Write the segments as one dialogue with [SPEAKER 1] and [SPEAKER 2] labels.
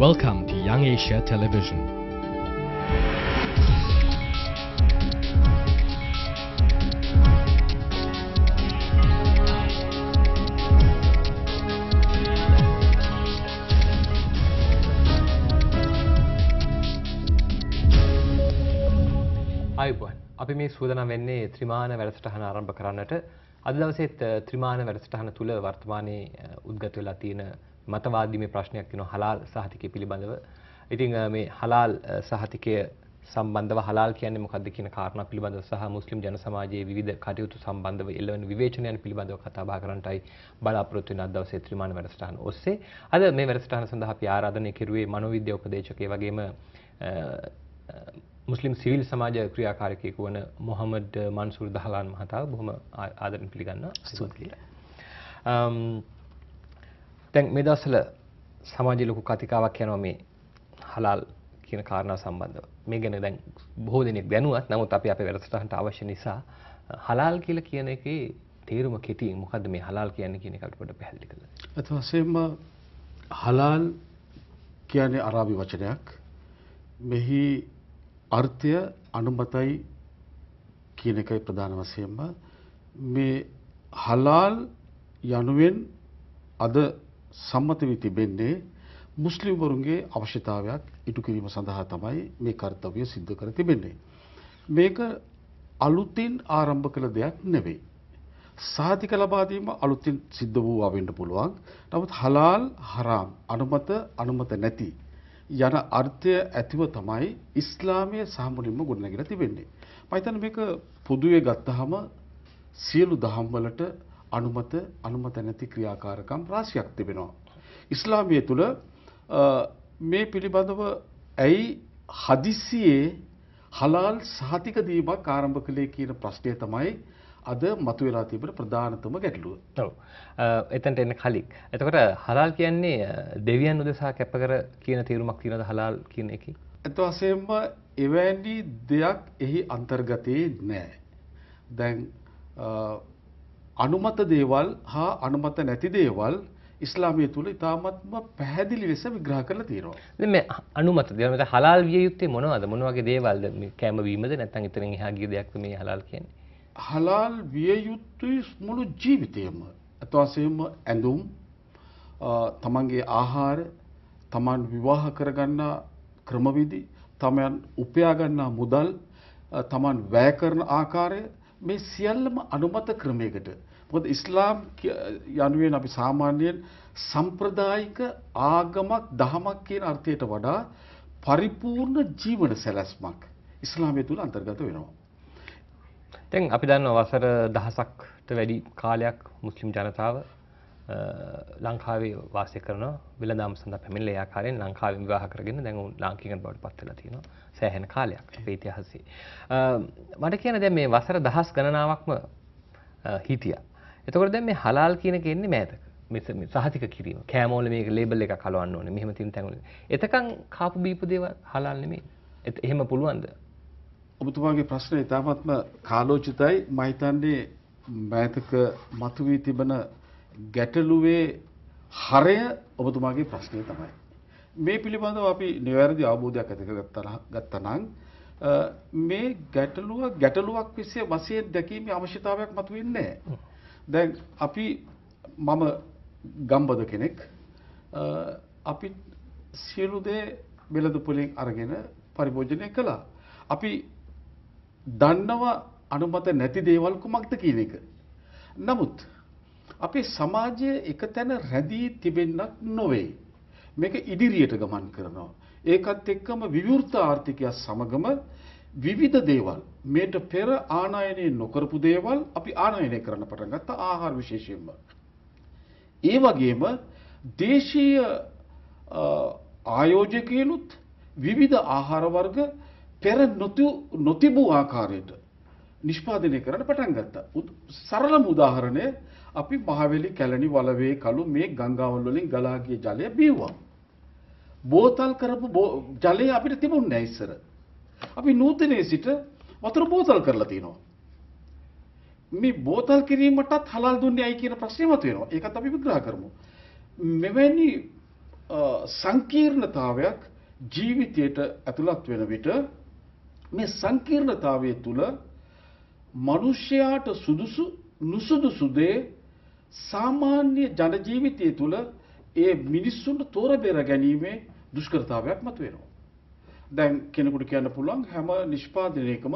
[SPEAKER 1] Welcome to Young Asia Television.
[SPEAKER 2] ආයුබෝවන්. අපි මේ සූදානම් වෙන්නේ ත්‍රිමාන වැඩසටහන ආරම්භ කරන්නට. අද දවසේත් ත්‍රිමාන වැඩසටහන තුල වර්තමානයේ උද්ගත වෙලා තියෙන මතවාදී මේ ප්‍රශ්නයක් තියෙනවා හලාල් සහතිකය පිළිබඳව. ඉතින් මේ හලාල් සහතිකය සම්බන්ධව හලාල් කියන්නේ මොකක්ද කියන කාරණා පිළිබඳව සහ මුස්ලිම් ජන සමාජයේ විවිධ කටයුතු සම්බන්ධව එළවෙන විවේචනයන් පිළිබඳව කතා බහ කරන්නටයි බලාපොරොත්තු වෙන අද දවසේ ත්‍රිමාන වැඩසටහන ඔස්සේ. අද මේ වැඩසටහන සඳහා අපි ආරාධනය කෙරුවේ මනෝවිද්‍යා උපදේශකයෙක් වගේම මුස්ලිම් සිවිල් සමාජ ක්‍රියාකාරකයෙකු වන මොහමඩ් මන්සූර් දහලාන් මහතාව බොහොම ආදරෙන් පිළිගන්නවා. ස්තුතියි. දැන් මේ දවස්වල සමාජයේ ලොකු කතිකාවක් යනවා මේ හලාල් කියන කාරණා සම්බන්ධව. මේ ගැන දැන් බොහෝ දෙනෙක් දැනුවත්. නමුත් අපි අපේ වැඩසටහනට අවශ්‍ය නිසා හලාල් කියලා කියන එකේ තේරුම කෙටියෙන් මොකද්ද මේ හලාල් කියන්නේ කියන එක අපිට පොඩ්ඩක් පැහැදිලි කරලා දෙන්න.
[SPEAKER 3] ඒත් වශයෙන්ම හලාල් කියන්නේ අරාබි වචනයක්. මෙහි අර්ථය අනුමතයි කියන එකයි ප්‍රධාන වශයෙන්ම. මේ හලාල් යනුවෙන් අද සම්මත වී තිබෙන්නේ මුස්ලිම් වරුන්ගේ අවශ්‍යතාවයක් ඉටු කිරීම සඳහා තමයි මේ කාර්යය සිදු කර තිබෙන්නේ. මේක අලුතින් ආරම්භ කළ දෙයක් නෙවෙයි. සාධික ලබා දීම අලුතින් සිද්ධ වූවා වෙන්න පුළුවන්. නමුත් හලාල් හරාම් අනුමත නැති යන අර්ථය ඇතිව තමයි ඉස්ලාමයේ සාමුලින්ම ගොඩනැගිලා තිබෙන්නේ. මම හිතන්නේ මේක පොදුවේ ගත්තාම සියලු දහම් වලට අනුමත නැති ක්‍රියාකාරකම් රාශියක් තිබෙනවා. ඉස්ලාමයේ තුල මේ පිළිබඳව ඇයි හදිසියේ හලාල් සහතික දීමක් ආරම්භ කළේ කියන ප්‍රශ්නය තමයි අද මතුවලා තිබෙන ප්‍රධානතම ගැටලුව.
[SPEAKER 2] ඔව්. එතනට එන්න කලින්. එතකොට හලාල් කියන්නේ දෙවියන් උදෙසා කැපකර කියන තේරුමක් තියෙනවද හලාල් කියන එකේ?
[SPEAKER 3] ඒත් වශයෙන්ම එවැනි දෙයක් එහි අන්තර්ගතයේ නැහැ. දැන් අනුමත දේවල් හා අනුමත නැති දේවල් ඉස්ලාමයේ තුල ඉතාමත්ම පැහැදිලි ලෙස විග්‍රහ කරලා තියෙනවා.
[SPEAKER 2] දැන් මේ අනුමත දේවල් මෙතන හලාල් විය යුත්තේ මොනවද? මොන වගේ දේවල්ද? මේ කැම වීමද නැත්නම් ඊතරින් එහා ගිය දෙයක්ද මේ හලාල් කියන්නේ?
[SPEAKER 3] හලාල් විය යුතුයි මුළු ජීවිතයම. ඒත් වශයෙන්ම ඇඳුම්, තමන්ගේ ආහාර, තමන් විවාහ කරගන්න ක්‍රමවිධි, තමන් උපයා ගන්න මුදල්, තමන් වැය කරන ආකාරය මේ සියල්ලම අනුමත ක්‍රමයකට. මොකද ඉස්ලාම් යනුවෙන් අපි සාමාන්‍යයෙන් සම්ප්‍රදායික ආගමක් දහමක් කියන අර්ථයට වඩා පරිපූර්ණ ජීවන සැලැස්මක් ඉස්ලාමයේ තුල අන්තර්ගත වෙනවා.
[SPEAKER 2] දැන් අපි දන්නවා වසර දහසකට වැඩි කාලයක් මුස්ලිම් ජනතාව ලංකාවේ වාසය කරනවා. වෙළඳාම සඳහා පැමිණිලා ඒ ආකාරයෙන් ලංකාවේ විවාහ කරගෙන දැන් උන් ලාංකිකයන් බවට පත් වෙලා තියෙනවා. සෑහෙන කාලයක් අපේ ඉතිහාසයේ. මට කියන දැන් මේ වසර දහස් ගණනාවක්ම හිටියා. එතකොට දැන් මේ හලාල් කියන එක එන්නේ මෑතක. මේ සහතික කිරීම. කෑමවල මේක ලේබල් එකක් හලවන්න ඕනේ. මෙහෙම තින් තැන් වල. එතකන් කාපු බීපු දේවල් හලාල් නෙමෙයි. එහෙම පුළුවන්ද?
[SPEAKER 3] ඔබතුමාගේ ප්‍රශ්නේ ඉතාමත්ම කාලෝචිතයි. මම හිතන්නේ මෑතක මතුවී තිබෙන ගැටලුවේ හරය ඔබතුමාගේ ප්‍රශ්නේ තමයි. මේ පිළිබඳව අපි නිවැරදි අවබෝධයක් ඇති කරගත්තා නම් මේ ගැටලුවක් වශයෙන් දැකීමේ අවශ්‍යතාවයක් මතුවෙන්නේ නැහැ. දැන් මම ගම්බද කෙනෙක්. අපි සියලු දේ බෙලඳ පොලෙන් අරගෙන පරිභෝජනය කළා. අපි දන්නවා අනුමත නැති දේවල් කුමක්ද කියන එක. නමුත් අපේ සමාජයේ එක තැන රැඳී තිබෙන්නක් නොවේ. මේක ඉදිරියට ගමන් කරනවා. ඒකත් එක්කම විවෘත ආර්ථිකය සමගම විවිධ දේවල් මේට පෙර ආනයනය නොකරපු දේවල් අපි ආනයනය කරන්න පටන් ගත්තා ආහාර විශේෂයෙන්ම. ඒ වගේම දේශීය ආයෝජකයනුත් විවිධ ආහාර වර්ග පෙර නොතිබූ ආකාරයට නිෂ්පාදනය කරන්න පටන් ගත්තා. සරලම උදාහරණය අපි මහවැලි කැලණි වලවේ කළු මේ ගංගාවල් වලින් ගලා ගිය ජලය බීවුවා. බෝතල් කරපු ජලය අපිට තිබුණේ නැහැ ඉස්සර. අපි නූතනයේ සිට වතුර බෝතල් කරලා තිනවා. මේ බෝතල් කිරීමටත් හලාල් දුන්නේ ඇයි කියන ප්‍රශ්නේ මතුවෙනවා. ඒකත් අපි විග්‍රහ කරමු. මෙවැනි සංකීර්ණතාවයක් ජීවිතයට ඇතුළත් වෙන විට මේ සංකීර්ණතාවය තුළ මිනිසයාට සුදුසු නුසුදුසු දේ සාමාන්‍ය ජන ජීවිතය තුළ ඒ මිනිස්සුන්ට තෝර බේර ගැනීමේ දුෂ්කරතාවයක් මතුවෙනවා. දැන් කෙනෙකුට කියන්න පුළුවන් හැම නිෂ්පාදනයකම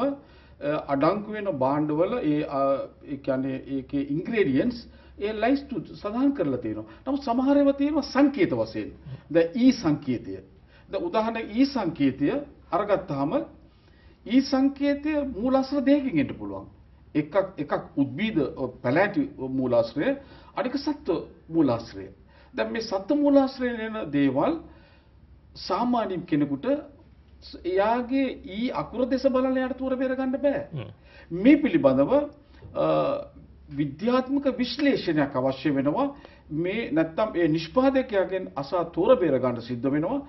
[SPEAKER 3] අඩංගු වෙන භාණ්ඩවල ඒ කියන්නේ ඒකේ ඉන්ග්‍රෙඩියන්ට්ස් ඒ ලයිස්ට් සඳහන් කරලා තියෙනවා. නමුත් සමහර ඒවා තියෙනවා සංකේත වශයෙන්. දැන් ඊ සංකේතය. දැන් උදාහරණ ඊ සංකේතය අරගත්තාම ඊ සංකේතය මූලාශ්‍ර දෙකකින් එන්න පුළුවන්. එකක් උද්භිද පැලෑටි මූලාශ්‍රය, අනික සත්ත්ව මූලාශ්‍රය. දැන් මේ සත්ත්ව මූලාශ්‍රයෙන් එන දේවල් සාමාන්‍ය කෙනෙකුට එයාගේ ඊ අකුර දෙස බලලා යාට තෝර බේර ගන්න බෑ. මේ පිළිබඳව විද්‍යාත්මක විශ්ලේෂණයක් අවශ්‍ය වෙනවා. මේ නැත්තම් ඒ නිෂ්පාදකයාගෙන් අසා තෝර බේර ගන්න සිද්ධ වෙනවා.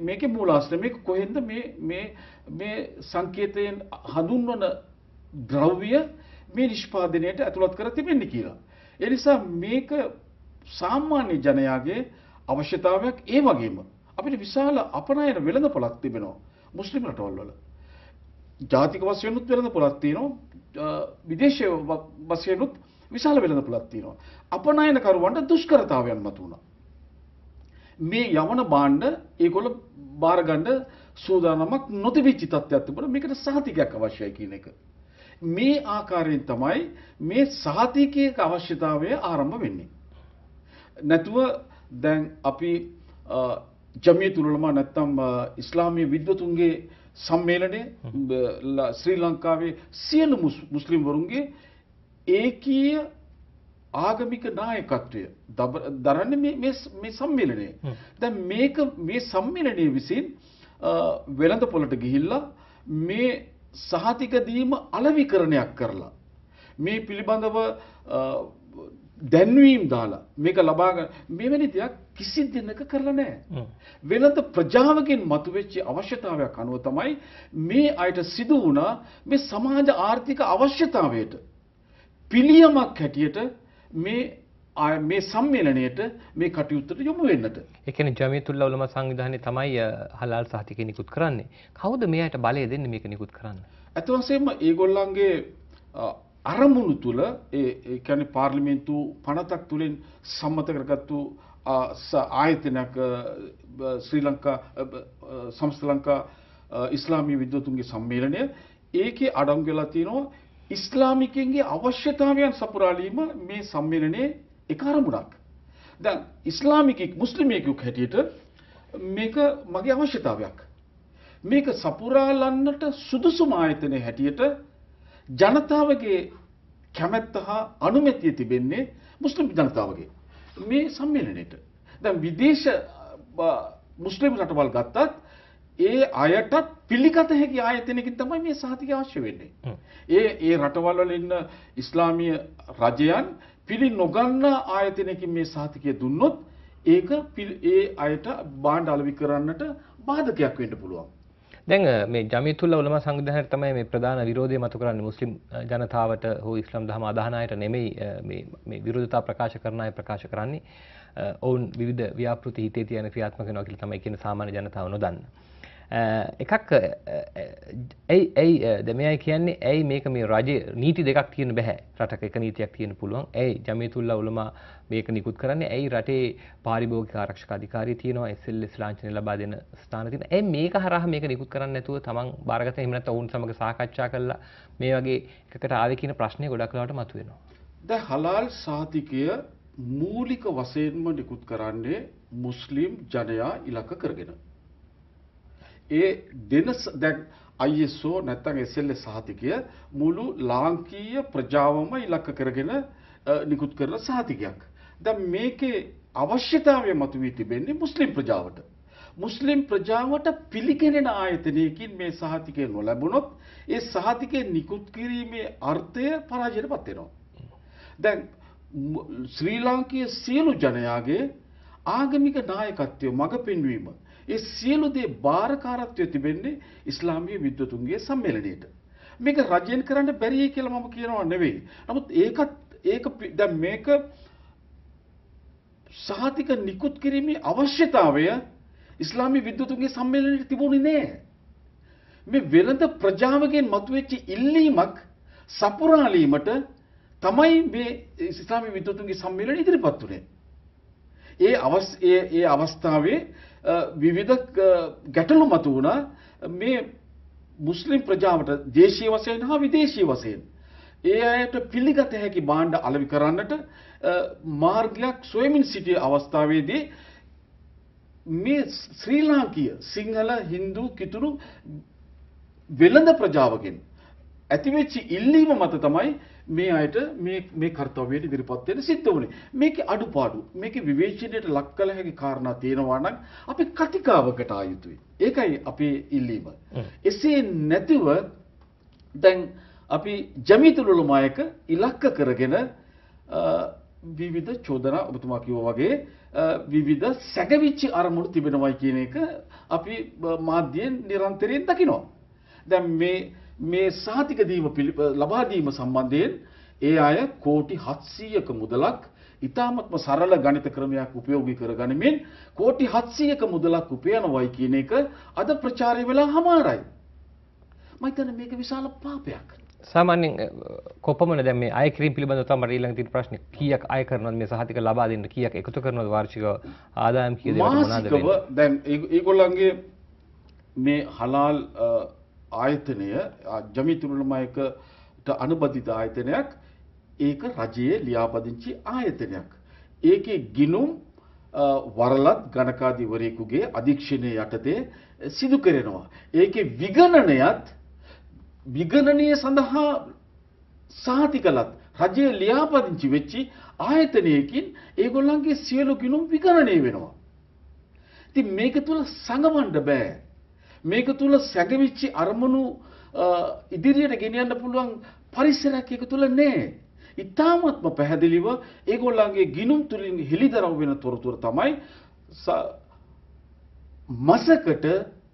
[SPEAKER 3] මේකේ මූලාශ්‍රය මේක කොහෙන්ද මේ සංකේතයෙන් හඳුන්වන ද්‍රව්‍ය මේ නිෂ්පාදනයට ඇතුළත් කර තිබෙන්නේ කියලා. ඒ නිසා මේක සාමාන්‍ය ජනයාගේ අවශ්‍යතාවයක්. ඒ වගේම අපිට විශාල අපනයන වෙළඳපොළක් තිබෙනවා මුස්ලිම් රටවල් වල. ජාතික වශයෙන්ුත් වෙළඳපොළක් තියෙනවා, විදේශීය වශයෙන්ුත් විශාල වෙළඳපොළක් තියෙනවා. අපනයනකරුවන්ට දුෂ්කරතාවයන් මතුවුණා. මේ යවන භාණ්ඩ ඒගොල්ල බාර ගන්න සූදානමක් නොතිබිච්ච තත්ත්වයක් තිබුණා. මේකට සහතිකයක් අවශ්‍යයි කියන එක. මේ ආකාරයෙන් තමයි මේ සහතිකයක අවශ්‍යතාවය ආරම්භ වෙන්නේ. නැතුව දැන් අපි ජමියතුල් උලමා නැත්තම් ඉස්ලාමීය විද්වතුන්ගේ සම්මේලනය ශ්‍රී ලංකාවේ සියලු මුස්ලිම් වරුන්ගේ ඒකීය ආගමික නායකත්වය දරන්නේ මේ සම්මේලනය. දැන් මේ සම්මේලනයේ විසින් වෙළඳපොළට ගිහිල්ලා මේ සහතික දීම අලෙවිකරණයක් කරලා මේ පිළිබඳව දැන්වීම් දාලා මේක ලබා ගන්න මෙවැනි දෙයක් කිසි දිනක කරලා නැහැ. වෙළඳ ප්‍රජාවකින් මතුවෙච්ච අවශ්‍යතාවයක් අනුව තමයි මේ අයට සිදු වුණා මේ සමාජ ආර්ථික අවශ්‍යතාවයට පිළියමක් හැටියට මේ සම්මේලනයේට මේ කටයුත්තට යොමු වෙන්නට.
[SPEAKER 2] ඒ කියන්නේ ජමියතුල්ලා උලමා සංවිධානය තමයි හලාල් සහතිකය නිකුත් කරන්නේ. කවුද මෙයාට බලය දෙන්නේ මේක නිකුත් කරන්න?
[SPEAKER 3] අත වශයෙන්ම ඒගොල්ලන්ගේ අරමුණු තුල ඒ කියන්නේ පාර්ලිමේන්තු පනතක් තුලින් සම්මත කරගත්තු ආයතනක ශ්‍රී ලංකා සමස්ත ලංකා ඉස්ලාමීය විද්වතුන්ගේ සම්මේලනය ඒකේ අඩංගු වෙලා තියෙනවා ඉස්ලාමිකයන්ගේ අවශ්‍යතාවයන් සපුරාලීම මේ සම්මේලනයේ එක අරමුණක්. දැන් ඉස්ලාමික මුස්ලිමයෙකු හැටියට මේක මගේ අවශ්‍යතාවයක්. මේක සපුරාලන්නට සුදුසුම ආයතනයේ හැටියට ජනතාවගේ කැමැත්ත හා අනුමැතිය තිබෙන්නේ මුස්ලිම් ජනතාවගේ මේ සම්මේලනයේට. දැන් විදේශ මුස්ලිම් රටවල් ගත්තත් ඒ අයට පිළිගත හැකි ආයතනයකින් තමයි මේ සහතිකය අවශ්‍ය වෙන්නේ. ඒ රටවල් වල ඉන්න ඉස්ලාමීය රජයන් පිළි නොගන්න ආයතනයකින් මේ සහතිකය දුන්නොත් ඒක ඒ අයට භාණ්ඩ අලෙවි කරන්නට බාධකයක් වෙන්න පුළුවන්.
[SPEAKER 2] දැන් මේ ජමියතුල්ලා උලමා සංවිධානයේ තමයි මේ ප්‍රධාන විරෝධය මතු කරන්නේ මුස්ලිම් ජනතාවට හෝ ඉස්ලාම් දහම අදහන අයට නෙමෙයි මේ විරෝධතා ප්‍රකාශ කරන අය ප්‍රකාශ කරන්නේ. ඔවුන් විවිධ ව්‍යාපෘති හිතේ තියෙන ක්‍රියාත්මක වෙනවා කියලා තමයි කියන සාමාන්‍ය ජනතාව නොදන්න. එකක් ඇයි දෙමයයි කියන්නේ ඇයි මේක මේ රජයේ නීති දෙකක් තියෙන්න බෑ. රටක එක නීතියක් තියෙන්න පුළුවන්. ඇයි ජමියතුල්ලා උලමා මේක නිකුත් කරන්නේ? ඇයි රටේ පාරිභෝගික ආරක්ෂක අධිකාරිය තියෙනවා, SLS ලාංඡනය ලබා දෙන ස්ථාන තියෙනවා. ඇයි මේක හරහා මේක නිකුත් කරන්නේ නැතුව තමන් බාරගත එහෙම නැත්නම් ඔවුන් සමග සාකච්ඡා කරලා මේ වගේ එකකට ආවේ කියන ප්‍රශ්නේ ගොඩක් වෙලාවට මතුවෙනවා.
[SPEAKER 3] දැන් හලාල් සහතිකය මූලික වශයෙන්ම නිකුත් කරන්නේ මුස්ලිම් ජනයා ඉලක්ක කරගෙන. ඒ දැන් ISO නැත්නම් SLS සහතිකය මුළු ලාංකීය ප්‍රජාවම ඉලක්ක කරගෙන නිකුත් කරන සහතිකයක්. දැන් මේකේ අවශ්‍යතාවය මතුවී තිබෙන්නේ මුස්ලිම් ප්‍රජාවට. මුස්ලිම් ප්‍රජාවට පිළිගැනෙන ආයතනයකින් මේ සහතිකය නොලැබුණොත් ඒ සහතිකය නිකුත් කිරීමේ අර්ථය පරාජයටපත් වෙනවා. දැන් ශ්‍රී ලාංකීය සියලු ජනයාගේ ආගමික නායකත්වය මඟ පෙන්වීම ඒ සියලු දේ බාරකාරත්වය තිබෙන්නේ ඉස්ලාමීය විද්වතුන්ගේ සම්මේලනයේට. මේක රජයෙන් කරන්න බැරියි කියලා මම කියනවා නෙවෙයි. නමුත් ඒක දැන් මේක සහතික නිකුත් කිරීමේ අවශ්‍යතාවය ඉස්ලාමීය විද්වතුන්ගේ සම්මේලනයේ තිබුණේ නැහැ. මේ වෙළඳ ප්‍රජාවගෙන් මතුවෙච්ච ඉල්ලීමක් සපුරාලීමට තමයි මේ ඉස්ලාමීය විද්වතුන්ගේ සම්මේලනය ඉදිරිපත් වුණේ. ඒ අවස්ථාවේ විවිධ ගැටලු මතු වුණා මේ මුස්ලිම් ප්‍රජාවට දේශීය වශයෙන් හා විදේශීය වශයෙන්. ඒ අයට පිළිගත හැකි භාණ්ඩ අලෙවි කරන්නට මාර්ගයක් සොයමින් සිටි අවස්ථාවේදී මේ ශ්‍රී ලාංකීය සිංහල හින්දු කිතුණු වෙළඳ ප්‍රජාවගෙන් ඇතිවෙච්ච ඉල්ලීම මත තමයි මේ අයට මේ කාර්යයට ඉදිරිපත් වෙන්න සිද්ධ වුණේ. මේකේ අඩුපාඩු මේකේ විවේචනයට ලක් කළ හැකි කාරණා තියෙනවා නම් අපි කතිකාවකට ආ යුතුයි. ඒකයි අපේ ඉල්ලීම. එසේ නැතිව දැන් අපි ජමීතුල් උලමායක ඉලක්ක කරගෙන විවිධ චෝදනා ඔබතුමා කිව්වා වගේ විවිධ සැකවිච්ච අරමුණු තිබෙනවයි කියන එක අපි මාධ්‍යයෙන් නිරන්තරයෙන් දකිනවා. දැන් මේ සහතික දීම ලබා දීම සම්බන්ධයෙන් ඒ අය කෝටි 700ක මුදලක් ඊටාත්ම සරල ගණිත ක්‍රමයක් උපයෝගී කරගනිමින් කෝටි 700ක මුදලක් උපයනවයි කියන එක අද ප්‍රචාරය වෙලා හමාරයි. මම හිතන්නේ මේක විශාල පාපයක්.
[SPEAKER 2] සාමාන්‍යයෙන් කොපමණ දැන් මේ අය කිරීම පිළිබඳව තමයි ඊළඟ තියෙන ප්‍රශ්නේ කීයක් අය කරනවද මේ සහතික ලබා දෙන්න කීයක් එකතු කරනවද වාර්ෂික ආදායම් කීයද මොනවාද
[SPEAKER 3] වෙන්නේ දැන් ඒගොල්ලන්ගේ මේ හලාල් ආයතනය ජමීතුල් උලමායකට අනුබද්ධිත ආයතනයක් ඒක රජයේ ලියාපදිංචි ආයතනයක්. ඒකේ ගිණුම් වරලත් ගණකාධිවරයෙකුගේ අධීක්ෂණය යටතේ සිදු කරනවා. ඒකේ විගණනය සඳහා සහතිකලත් රජයේ ලියාපදිංචි වෙච්චි ආයතනයකින් ඒගොල්ලන්ගේ සියලු ගිණුම් විගණනය වෙනවා. ඉතින් මේක තුල සංගවන්න බෑ. මේක තුල සැඟවිච්ච අරමුණු ඉදිරියට ගෙනියන්න පුළුවන් පරිසරයක් ඒක තුල නැහැ. ඊටාත්ම පැහැදිලිව ඒගොල්ලන්ගේ ගිණුම් තුලින් හෙළිදරව් වෙන තොරතුරු තමයි මාසකට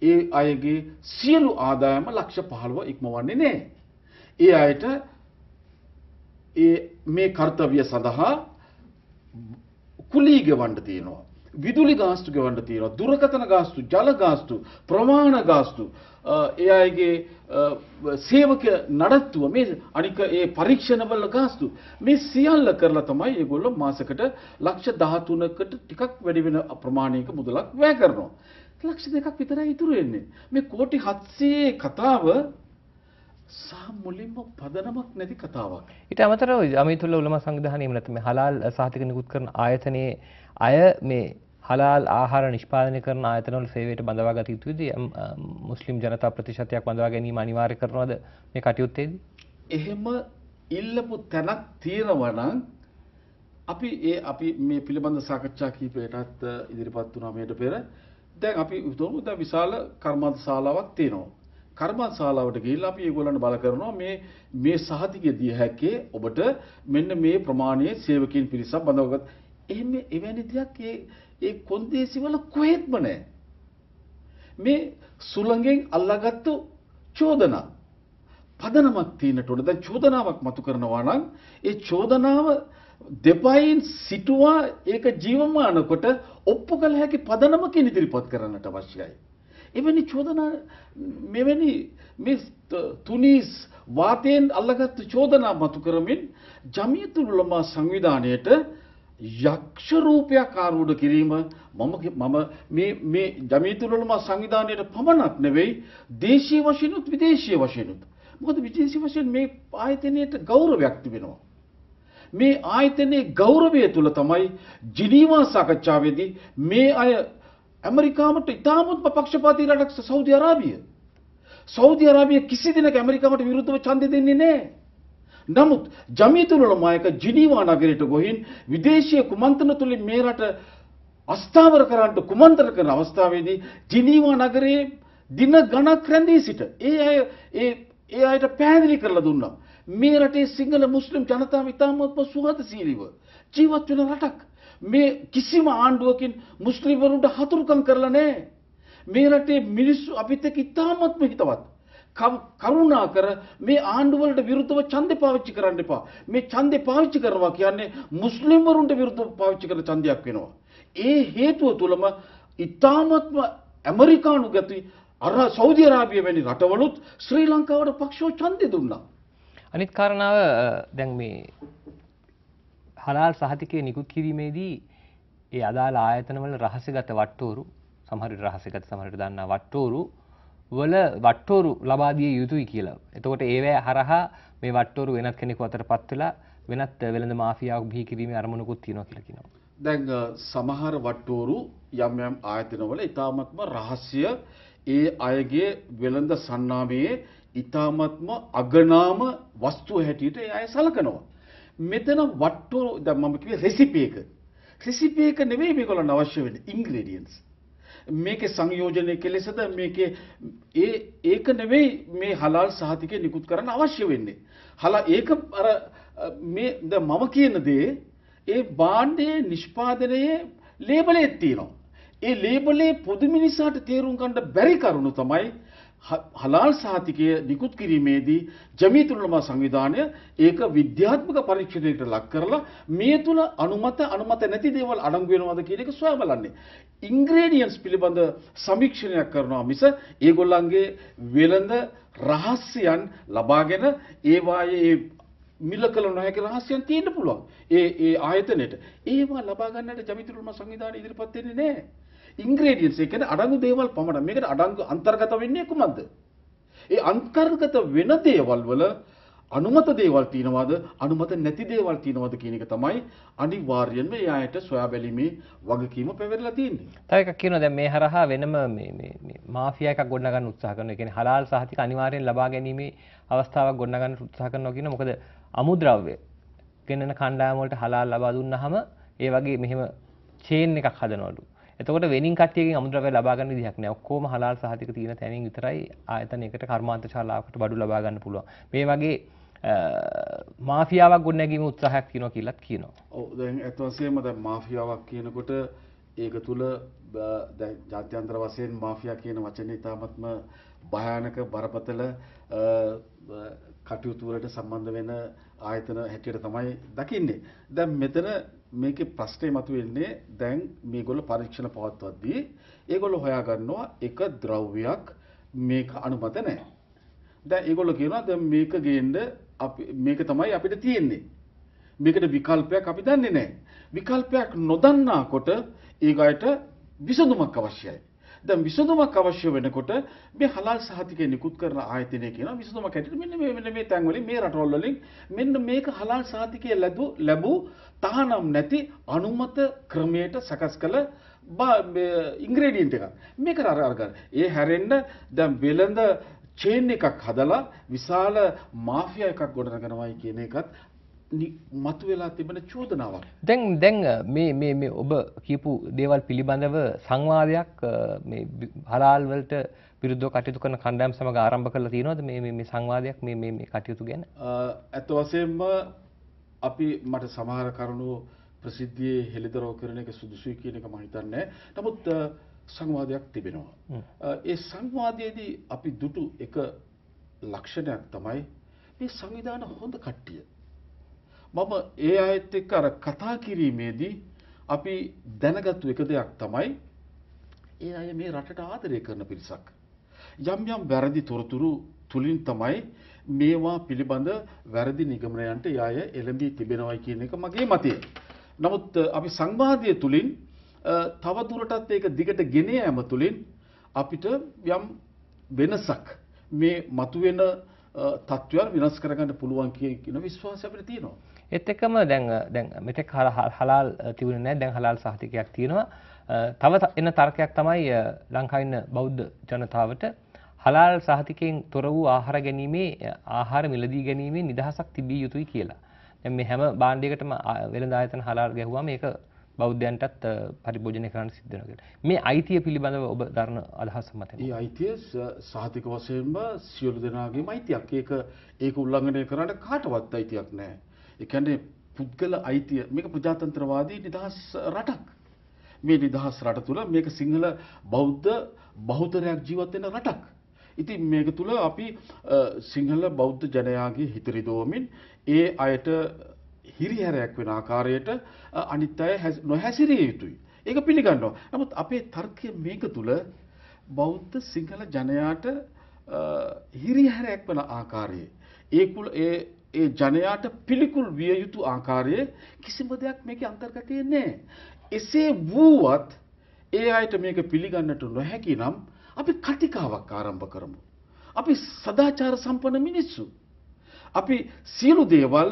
[SPEAKER 3] ඒ අයගේ සියලු ආදායම ලක්ෂ 15 ඉක්මවන්නේ නැහැ. ඒ අයට මේ කාර්යය සඳහා කුලී ගෙවන්න තියෙනවා. විදුලි ගාස්තු ගෙවන්න තියෙනවා. දුරකථන ගාස්තු, ජල ගාස්තු, ප්‍රමාණ ගාස්තු, ඒ අයගේ සේවක නඩත්තුව මේ අනික ඒ පරීක්ෂණවල ගාස්තු මේ සියල්ල කරලා තමයි ඒගොල්ලෝ මාසෙකට ලක්ෂ 13කට ටිකක් වැඩි වෙන ප්‍රමාණයක මුදලක් වැය කරනවා. ලක්ෂ 2ක් විතරයි ඉතුරු වෙන්නේ. මේ කෝටි 700 කතාව මුලින්ම පදනමක් නැති කතාවක්.
[SPEAKER 2] ඊට අමතරව ජමීතුල් උලමා සංවිධානයේ නැත්නම් මේ හලාල් සහතික නිකුත් කරන ආයතනයේ අය මේ හලාල් ආහාර නිෂ්පාදනය කරන ආයතනවල සේවයට බඳවා ගත යුතුද? මුස්ලිම් ජනතා ප්‍රතිශතයක් බඳවා ගැනීම අනිවාර්ය කරනවද මේ කටයුත්තේදී?
[SPEAKER 3] එහෙම ඉල්ලපු තැනක් තියෙනවා නම් අපි මේ පිළිබඳ සාකච්ඡා කිහිපයකටත් ඉදිරිපත් වුණා මේට පෙර. දැන් අපි හිතමු දැන් විශාල කර්මාන්ත ශාලාවක් තියෙනවා. කර්මාන්ත ශාලාවට ගිහිල්ලා අපි ඒගොල්ලන්ට බල කරනවා මේ සහතිකය දිය හැක්කේ ඔබට මෙන්න මේ ප්‍රමාණයේ සේවකීන් පිරිසක් බඳවගත්. එහෙම එවැනි දෙයක් ඒ කොන්දේසි වල කොහෙත්ම නැහැ. මේ සුළඟෙන් අල්ලාගත්තු චෝදනා පදනමක් තියෙනට උඩ දැන් චෝදනාවක් මතු කරනවා නම් ඒ චෝදනාව දෙපයින් සිටුවා ඒක ජීවමාන කොට ඔප්පු කළ හැකි පදනමකින් ඉදිරිපත් කරන්නට අවශ්‍යයි. එවැනි චෝදනා මෙවැනි මේ තුනීස් වාතයෙන් අල්ලාගත්තු චෝදනා මතු කරමින් ජමීතුල් උලමා සංවිධානයට යක්ෂ රූපයක් ආරූඪ කිරීම මම මේ ජමීතුල් උලමා සංවිධානයට පමණක් නෙවෙයි දේශීය වශයෙන් උත් විදේශීය වශයෙන් උත් මොකද විදේශීය වශයෙන් මේ ආයතනයට ගෞරවයක් තිබෙනවා. මේ ආයතනයේ ගෞරවය තුල තමයි ජිනීවා සාකච්ඡාවේදී මේ අය ඇමරිකාවට ඉතාමත් පක්ෂපාතී රටක් සෞදි අරාබිය කිසි දිනක ඇමරිකාවට විරුද්ධව ඡන්දෙ දෙන්නේ නැහැ. නමුත් ජමීතුල් උලමායක ජිනීවා නගරයට ගොහින් විදේශීය කුමන්ත්‍රණ තුලින් මේ රට අස්ථාවර කරන්න කුමන්ත්‍රණ කරන අවස්ථාවේදී ජිනීවා නගරයේ දින ගණක් රැඳී සිට ඒ අයට පැහැදිලි කරලා දුන්නා. මේ රටේ සිංහල මුස්ලිම් ජනතාව ඉතාමත් සුහදශීලීව ජීවත් වෙන රටක්. මේ කිසිම ආණ්ඩුවකින් මුස්ලිම්වරුන්ට හතුරුකම් කරලා නැහැ. මේ රටේ මිනිස්සු අපිත් එක්ක ඉතාමත්ම හිතවත්. කරුණාකර මේ ආණ්ඩුවලට විරුද්ධව ඡන්දේ පාවිච්චි කරන්න එපා. මේ ඡන්දේ පාවිච්චි කරනවා කියන්නේ මුස්ලිම් වරුන්ට විරුද්ධව පාවිච්චි කරන ඡන්දයක් වෙනවා. ඒ හේතුව තුලම ඉතාමත්ම ඇමරිකානු ගති සෞදි අරාබිය වැනි රටවලුත් ශ්‍රී ලංකාවට පක්ෂව ඡන්දේ දුන්නා.
[SPEAKER 2] අනිත් කාරණාව දැන් මේ හලාල් සහතිකයේ නිකුත් කිරීමේදී ඒ අදාළ ආයතනවල රහස්‍යගත වට්ටෝරු සමහර විට රහස්‍යගත සමහර විට දන්නා වට්ටෝරු වල වට්ටෝරු ලබා දිය යුතුයි කියලා. එතකොට ඒවැ හරහා මේ වට්ටෝරු වෙනත් කෙනෙකු අතරපත් වෙලා වෙනත් වෙළඳ මාෆියාවක් බිහි කිරීමේ අරමුණකුත් තියෙනවා කියලා කියනවා.
[SPEAKER 3] දැන් සමහර වට්ටෝරු යම් යම් ආයතනවල ඊ타මත්ම රහස්‍ය ඒ අයගේ වෙළඳ සන්නාමයේ ඊ타මත්ම අගනාම වස්තුව හැටියට ඒ අය සලකනවා. මෙතන වට්ටෝරු දැන් මම කිව්වේ රෙසිපි එක නෙවෙයි මේගොල්ලන් අවශ්‍ය වෙන්නේ ඉන්ග්‍රීඩියන්ට්ස්. මේකේ සංයෝජනය කෙලෙසද මේකේ ඒක නෙවෙයි මේ හලාල් සහතිකය නිකුත් කරන්න අවශ්‍ය වෙන්නේ. ඒක අර මේ දැන් මම කියන දේ ඒ භාණ්ඩයේ නිෂ්පාදනයේ ලේබලයේ තියෙනවා. ඒ ලේබලයේ පොදු මිනිසාට තේරුම් ගන්න බැරි කරුණු තමයි හලාල් සහතිකය නිකුත් කිරීමේදී ජමීතුල් උලමා සංවිධානය ඒක විද්‍යාත්මක පරීක්ෂණයකට ලක් කරලා මේ තුල අනුමත නැති දේවල් අඩංගු වෙනවද කියන එක සොයා බලන්නේ. ඉන්ග්‍රීඩියන්ට්ස් පිළිබඳ සමීක්ෂණයක් කරනවා මිස ඒගොල්ලන්ගේ වෙළඳ රහස්‍යයන් ලබාගෙන ඒවායේ මිල කළ නොහැකි රහස්‍යයන් තියෙන්න පුළුවන්. ඒ ආයතනයේට ඒවා ලබා ගන්නට ජමීතුල් උලමා සංවිධානය ඉදිරිපත් වෙන්නේ නැහැ. ඉන්ග්‍රීඩියන්ට්ස් ඒ කියන්නේ අඩංගු දේවල් පමණ. මේකට අඩංගු අන්තර්ගත වෙන්නේ කුමක්ද? ඒ අන්තර්ගත වෙන දේවල් වල අනුමත දේවල් තියෙනවද අනුමත නැති දේවල් තියෙනවද කියන එක තමයි අනිවාර්යයෙන්ම ඒ ආයත සොයා බැලීමේ වගකීම පැවරලා තියෙන්නේ.
[SPEAKER 2] තව එකක් කියනවා දැන් මේ හරහා වෙනම මේ මාෆියා එකක් ගොඩනගන්න උත්සාහ කරනවා. ඒ කියන්නේ හලාල් සහතික අනිවාර්යෙන් ලබා ගැනීමේ අවස්ථාවක් ගොඩනගන්න උත්සාහ කරනවා කියනවා. මොකද අමුද්‍රව්‍ය ගෙනන කණ්ඩායම වලට හලාල් ලබා දුන්නාම ඒ වගේ මෙහෙම චේන් එකක් හදනවලු. එතකොට වෙනින් කට්ටියකින් අමුද්‍රව්‍ය ලබා ගන්න විදිහක් නෑ. ඔක්කොම හලාල් සහතික තියෙන තැනින් විතරයි ආයතනයකට කර්මාන්ත ශාලාවකට බඩු ලබා ගන්න පුළුවන්. මේ වගේ මාෆියාවක් ගොඩනැගීමේ උත්සාහයක් තියෙනවා කියලාත් කියනවා.
[SPEAKER 3] ඔව් දැන් අත් වශයෙන්ම දැන් මාෆියාවක් කියනකොට ඒක තුල දැන් ජාත්‍යන්තර වශයෙන් මාෆියා කියන වචනේ තාමත්ම භයානක බරපතල කටයුතු වලට සම්බන්ධ වෙන ආයතන හැටියට තමයි දකින්නේ. දැන් මෙතන මේකේ ප්‍රශ්නේ මතුවෙන්නේ දැන් මේගොල්ලෝ පරීක්ෂණ පවත්වද්දී ඒගොල්ලෝ හොයාගන්නවා එක ද්‍රව්‍යයක් මේක අනුමත නැහැ. දැන් ඒගොල්ලෝ කියනවා දැන් මේක ගේන්න අපි මේක තමයි අපිට තියෙන්නේ. මේකට විකල්පයක් අපි දන්නේ නැහැ. විකල්පයක් නොදන්නාකොට ඒගායට විසඳුමක් අවශ්‍යයි. දැන් විසඳුමක් අවශ්‍ය වෙනකොට මේ හලාල් සහතිකය නිකුත් කරන ආයතනය කියනවා විසඳුමක් ඇටියට මෙන්න මේ තැන් වලින් මේ රටවල් වලින් මෙන්න මේක හලාල් සහතිකය ලැබූ තහනම් නැති අනුමත ක්‍රමයට සකස් කළ ඉන්ග්‍රීඩියන්ට් එකක්. මේක අරගෙන ඒ හැරෙන්න දැන් වෙළඳ චේන් එකක් හදලා විශාල මාෆියා එකක් ගොඩනගනවායි කියන එකත් මතුවලා තිබෙන චෝදනාවක්.
[SPEAKER 2] දැන් මේ ඔබ කියපු දේවල් පිළිබඳව සංවාදයක් මේ හලාල් වලට විරුද්ධව කටයුතු කරන කණ්ඩායම් සමග ආරම්භ කරලා තියෙනවද මේ සංවාදයක් මේ කටයුතු ගැන?
[SPEAKER 3] අත් වශයෙන්ම අපි මට සමහර කරුණු ප්‍රසිද්ධියේ හෙළිදරව් කරන එක සුදුසුයි කියන එක මම හිතන්නේ. නමුත් සංවාදයක් තිබෙනවා. ඒ සංවාදයේදී අපි දුටු එක ලක්ෂණයක් තමයි මේ සංවිධාන හොඳ කට්ටිය. මම ඒ අයත් එක්ක අර කතා කිරීමේදී අපි දැනගත්තු එක දෙයක් තමයි ඒ අය මේ රටට ආදරය කරන පිරිසක්. යම් වැරදි තොරතුරු තුලින් තමයි මේවා පිළිබඳ වැරදි නිගමනයන්ට ඒ අය එළඹී තිබෙනවයි කියන එක මගේ මතය. නමුත් අපි සංවාදයේ තුලින් තව දුරටත් ඒක දිගට ගෙන යාම තුළින් අපිට යම් වෙනසක් මේ මතුවෙන තත්ත්වයන් වෙනස් කරගන්න පුළුවන් කියන විශ්වාසය අපිට තියෙනවා.
[SPEAKER 2] ඒත් එක්කම දැන් මෙතෙක් හලාල් තිබුණේ නැහැ. දැන් හලාල් සහතිකයක් තියෙනවා. තව එන තර්කයක් තමයි ලංකාවේ ඉන්න බෞද්ධ ජනතාවට හලාල් සහතිකයෙන් තොර වූ ආහාර ගැනීමේ ආහාර මිලදී ගැනීමේ නිදහසක් තිබිය යුතුයි කියලා. දැන් මේ හැම භාණ්ඩයකටම වෙළඳ ආයතන හලාල් ගැහුවාම ඒක බෞද්ධයන්ටත් පරිභෝජනය කරන්න සිද්ධ වෙනවා කියලා. මේ අයිතිය පිළිබඳව ඔබ දරන අදහස මතයි.
[SPEAKER 3] මේ අයිතිය සහතික වශයෙන්ම සියලු දෙනාගේම අයිතියක්. ඒක උල්ලංඝනය කරන්න කාටවත් අයිතියක් නැහැ. ඒ කියන්නේ පුද්ගල අයිතිය මේක ප්‍රජාතන්ත්‍රවාදී නිදහස් රටක්. මේ නිදහස් රට තුළ මේක සිංහල බෞද්ධ බහුතරයක් ජීවත් වෙන රටක්. ඉතින් මේක තුල අපි සිංහල බෞද්ධ ජනයාගේ හිත රිදවමින් ඒ අයට හිරිහැරයක් වෙන ආකාරයට අනිත් අය නොහැසිරිය යුතුයි. ඒක පිළිගන්නවා. නමුත් අපේ තර්කය මේක තුල බෞද්ධ සිංහල ජනයාට හිරිහැරයක් වෙන ආකාරයේ ඒ ජනයාට පිළිකුල් විය යුතු ආකාරයේ කිසිම දෙයක් මේකේ අන්තර්ගතයේ නැහැ. එසේ වුවත් ඒ අයට මේක පිළිගන්නට නොහැකි නම් අපි කතිකාවක් ආරම්භ කරමු. අපි සදාචාර සම්පන්න මිනිස්සු. අපි සියලු දේවල්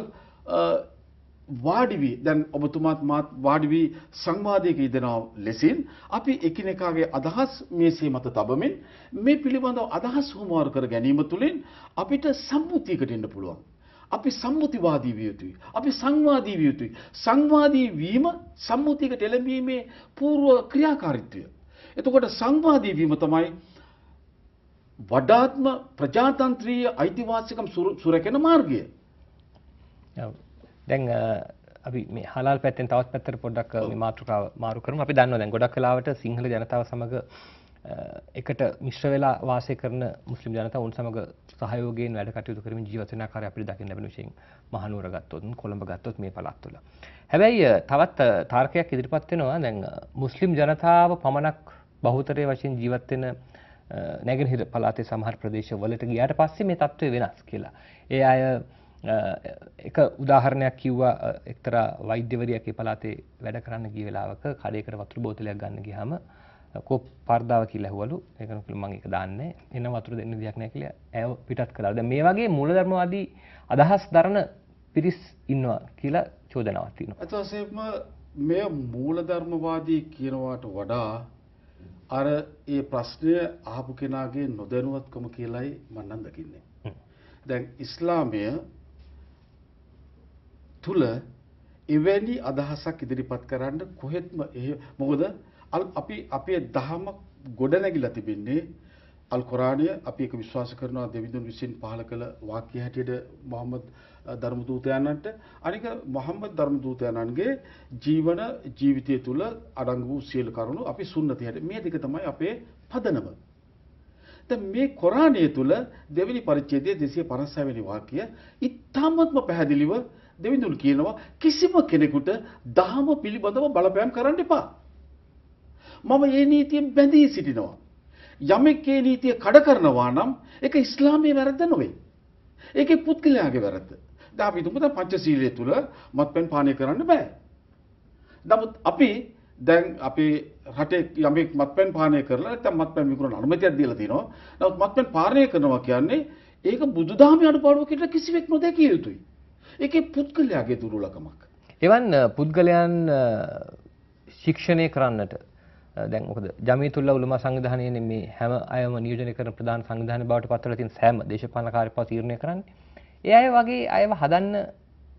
[SPEAKER 3] වාඩි වී දැන් ඔබතුමාත් මාත් වාඩි වී සංවාදයක යෙදෙනා ලෙසින් අපි එකිනෙකාගේ අදහස් මේසේ මත තබමින් මේ පිළිබඳව අදහස් හුවමාරු කර ගැනීම තුළින් අපිට සම්මුතියකට එන්න පුළුවන්. අපි සම්මුතිවාදී විය යුතුයි. අපි සංවාදී විය යුතුයි. සංවාදී වීම සම්මුතියකට එළඹීමේ పూర్ව ක්‍රියාකාරීත්වය. එතකොට සංවාදී වීම තමයි වඩාත්ම ප්‍රජාතන්ත්‍රීය අයිතිවාසිකම් සුරැකෙන මාර්ගය.
[SPEAKER 2] දැන් අපි මේ හලාල් පැත්තෙන් තවත් පැත්තට පොඩ්ඩක් මේ මාතෘකාව මාරු කරමු. අපි දන්නවා දැන් ගොඩක් වෙලාවට සිංහල ජනතාව සමග එකට මිශ්‍ර වෙලා වාසය කරන මුස්ලිම් ජනතාව උන් සමග සහයෝගයෙන් වැඩ කටයුතු කරමින් ජීවත් වෙන ආකාරය අපිට දකින්න ලැබෙන විශේෂයෙන් මහනුවර ගත්තොත් කොළඹ ගත්තොත් මේ පළාත් තුළ. හැබැයි තවත් තාර්කයක් ඉදිරිපත් වෙනවා දැන් මුස්ලිම් ජනතාව පමණක් බහුතරය වශයෙන් ජීවත් වෙන නැගෙනහිර පළාතේ සමහර ප්‍රදේශවලට ගියාට පස්සේ මේ තත්ත්වය වෙනස් කියලා. ඒ අය එක උදාහරණයක් කිව්වා එක්තරා වෛද්‍යවරියක් ඒ පළාතේ වැඩ කරන්න ගිය වෙලාවක කඩේකට වතුර බෝතලයක් ගන්න ගියාම කෝප් පර්දාව කියලා ඇහුවලු. ඒකන කිව්වා මම ඒක දාන්නේ එන වතුර දෙන්න දෙයක් නැහැ කියලා ඇය පිටත් කළා. දැන් මේ වගේ මූලධර්මවාදී අදහස් දරන පිරිස් ඉන්නවා කියලා චෝදනාවක් තියෙනවා.
[SPEAKER 3] ඒත් වශයෙන්ම මේ මූලධර්මවාදී කියනවාට වඩා අර ඒ ප්‍රශ්නය අහපු කෙනාගේ නොදැනුවත්කම කියලායි මම නම් දකින්නේ. දැන් ඉස්ලාමය තුල එවැනි අදහසක් ඉදිරිපත් කරන්න කොහෙත්ම මොකද අපි අපේ දහම ගොඩනැගිලා තිබෙන්නේ අල් කුරානය අපි ඒක විශ්වාස කරනවා දෙවිඳුන් විසින් පහල කළ වාක්‍ය හැටියට මොහම්මද් ධර්ම දූතයන්න්ට අනික මොහම්මද් ධර්ම දූතයන්න්ගේ ජීවිතය තුල අඩංගු වූ සියලු කරුණු අපි සුන්නතිය හැටියට මේ දෙක තමයි අපේ පදනම. දැන් මේ කුරානය තුල දෙවෙනි පරිච්ඡේදයේ 256 වෙනි වාක්‍යය ඉතාමත්ම පැහැදිලිව දෙවිඳුන් කියනවා කිසිම කෙනෙකුට දහම පිළිබඳව බලපෑම් කරන්න එපා. මම මේ නීතියෙන් බැඳී සිටිනවා. යමෙක් මේ නීතිය කඩ කරනවා නම් ඒක ඉස්ලාමයේ වැරද්ද නෙවෙයි. ඒකේ පුද්ගලයාගේ වැරද්ද. දැන් අපි තුමු දැන් පංචශීලයේ තුල මත්පැන් පානය කරන්න බෑ. නමුත් අපි දැන් අපේ රටේ යමෙක් මත්පැන් පානය කරලා නැත්නම් මත්පැන් විකුණන අනුමැතියක් දීලා තිනවා. නමුත් මත්පැන් පානය කරනවා කියන්නේ ඒක බුදුදහමේ අනුපාඩුවකට කිසිවෙක් නොදැකිය යුතුයි. ඒකේ පුද්ගලයාගේ දුර්වලකමක්.
[SPEAKER 2] එවන් පුද්ගලයන් ශික්ෂණය කරන්නට දැන් මොකද ජමීතුල්ලා උලමා සංවිධානයේ මේ හැම අයම නියෝජනය කරන ප්‍රධාන සංවිධානය බවට පත් වෙලා තියෙන සෑම දේශපාලන කාර්යපත තීරණය කරන්නේ. ඒ අය වගේ අයව හදන්න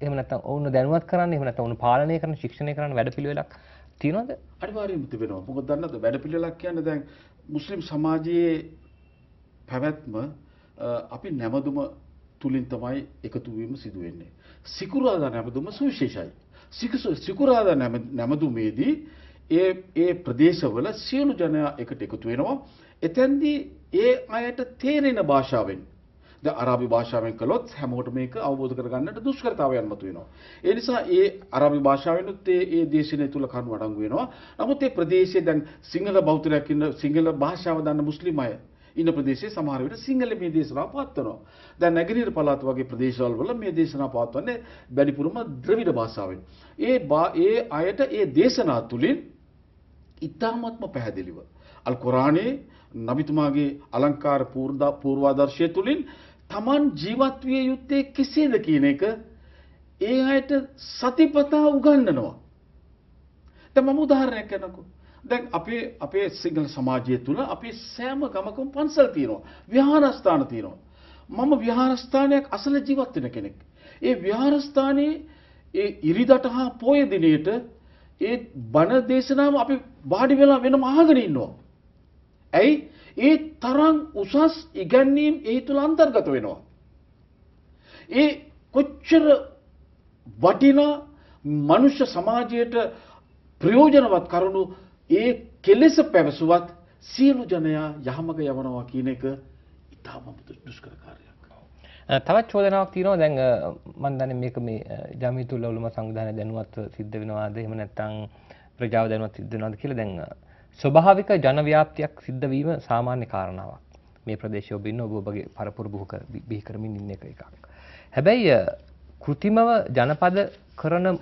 [SPEAKER 2] එහෙම නැත්නම් ඔවුන්ව දැනුවත් කරන්න එහෙම නැත්නම් ඔවුන් පාලනය කරන ශික්ෂණය කරන වැඩපිළිවෙලක් තියෙනවද?
[SPEAKER 3] අනිවාර්යයෙන්ම තිබෙනවා. මොකද දන්නවද වැඩපිළිවෙලක් කියන්නේ දැන් මුස්ලිම් සමාජයේ පැවැත්ම අපි නැමදුම තුලින් තමයි එකතු වීම සිදු වෙන්නේ. සිකුරාදා නැමදුම සුවිශේෂයි. සිකුරාදා නැමදුමේදී ඒ ප්‍රදේශවල සියලු ජනයා එකට එකතු වෙනවා. එතෙන්දී ඒ අයට තේරෙන භාෂාවෙන් දැන් අරාබි භාෂාවෙන් කළොත් හැමෝටම මේක අවබෝධ කරගන්නට දුෂ්කරතාවයන් මතුවෙනවා. ඒ නිසා ඒ අරාබි භාෂාවෙනුත් ඒ දේශනය තුල කරුණු අඩංගු වෙනවා. නමුත් ඒ ප්‍රදේශයේ දැන් සිංහල බෞද්ධයක් ඉන්න සිංහල භාෂාව දන්න මුස්ලිම් අය ඉන්න ප්‍රදේශයේ සමහර විට සිංහල මේ දේශනාව පවත්වනවා. දැන් නැගෙනහිර පළාත් වගේ ප්‍රදේශවල වල මේ දේශනාව පවත්වන්නේ වැඩිපුරම ද්‍රවිඩ භාෂාවෙන්. ඒ අයට ඒ දේශනා තුලින් ඉතාමත්ම පැහැදිලිව අල් කුරානයේ නබිතුමාගේ අලංකාර පූර්වාදර්ශය තුලින් Taman ජීවත් විය යුත්තේ කෙසේද කියන එක ඒ අයට සතිපතා උගන්වනවා. දැන් මම උදාහරණයක් කියන්නකෝ. දැන් අපේ සිංහල සමාජය තුල අපේ සෑම ගමකම පන්සල් තියෙනවා. විහාරස්ථාන තියෙනවා. මම විහාරස්ථානයක් අසල ජීවත් වෙන කෙනෙක්. ඒ විහාරස්ථානයේ ඒ ඉරිදට හා පොය දිනේට ඒ බණ දේශනාව අපි වාඩි වෙලා වෙනම අහගෙන ඉන්නවා. ඇයි? ඒ තරම් උසස් ඉගැන්වීම් ඒ තුල අන්තර්ගත වෙනවා. ඒ කොච්චර වටිනා මනුෂ්‍ය සමාජයට ප්‍රයෝජනවත් කරුණු ඒ කෙලෙස පැවසුවත් සියලු ජනයා යහමග යවනවා කියන එක ඉතාම දුෂ්කර කාර්යයක්.
[SPEAKER 2] තවත් චෝදනාවක් තියෙනවා දැන් මම දන්නේ මේක මේ ජමීතුල් උලමා සංවිධානය දැනුවත් සිද්ධ වෙනවාද එහෙම නැත්නම් ප්‍රජාව දැනුවත් සිද්ධ වෙනවාද කියලා දැන් ස්වභාවික ජන ව්‍යාප්තියක් සිද්ධ වීම සාමාන්‍ය කාරණාවක්. මේ ප්‍රදේශයේ ඔබ ඉන්න ඔබගේ පරපුර බිහි කරමින් ඉන්න එකක්. හැබැයි කෘතිමව ජනපද කරන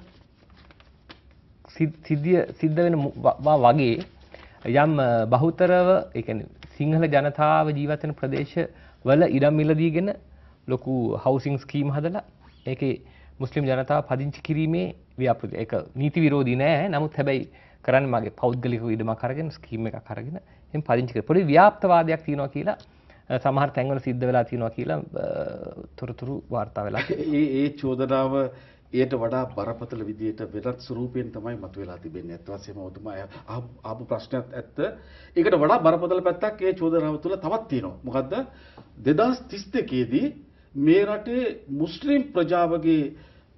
[SPEAKER 2] සිද්ධ වෙනවා වගේ යම් බහුතරව ඒ කියන්නේ සිංහල ජනතාව ජීවත් වෙන ප්‍රදේශ වල ඉඩම් මිලදීගෙන ලොකු හවුසිං ස්කීම් හදලා ඒකේ මුස්ලිම් ජනතාව පදිංචි කිරීමේ ව්‍යාපෘති ඒක නීති විරෝධී නෑ. නමුත් හැබැයි කරන්නේ මගේ පෞද්ගලික ඉඩමක් අරගෙන ස්කීම් එකක් අරගෙන එහෙන් පදිංචි කරලා පොඩි ව්‍යාප්තවාදයක් තියෙනවා කියලා සමහර තැන්වල සිද්ධ වෙලා තියෙනවා කියලා තොරතුරු වාර්තා වෙලා තියෙනවා.
[SPEAKER 3] ඒ චෝදනාව ඊට වඩා බරපතල විදියට වෙනත් ස්වරූපයෙන් තමයි මතුවලා තිබෙන්නේ. අත් වශයෙන්ම ඔතුමා ආපු ප්‍රශ්නයත් ඇත්ත. ඒකට වඩා බරපතල පැත්තක් ඒ චෝදනාව තුළ තවත් තියෙනවා. මොකද්ද? 2032 දී මේ රටේ මුස්ලිම් ප්‍රජාවගේ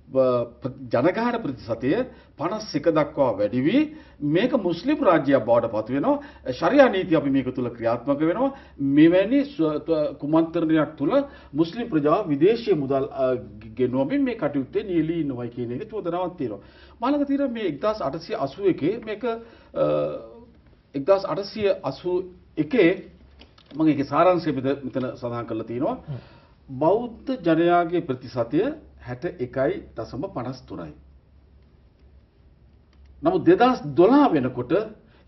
[SPEAKER 3] ජනගහන ප්‍රතිශතය 51 දක්වා වැඩි වී මේක මුස්ලිම් රාජ්‍යයක් බවට පත් වෙනවා. ශරියා නීති අපි මේක තුල ක්‍රියාත්මක වෙනවා. මෙවැනි කුමන්ත්‍රණයක් තුල මුස්ලිම් ප්‍රජාව විදේශීය මුදල් ගෙනුවමින් මේ කටයුත්තේ නියැලී ඉන්නවා කියන එක චෝදනාවක් තියෙනවා. මාළක තියෙනවා මේ 1881 මේක 1881 මම ඒකේ සාරාංශය මෙතන සඳහන් කරලා තියෙනවා. බෞද්ධ ජනයාගේ ප්‍රතිශතය 61.53යි. නමුත් 2012 වෙනකොට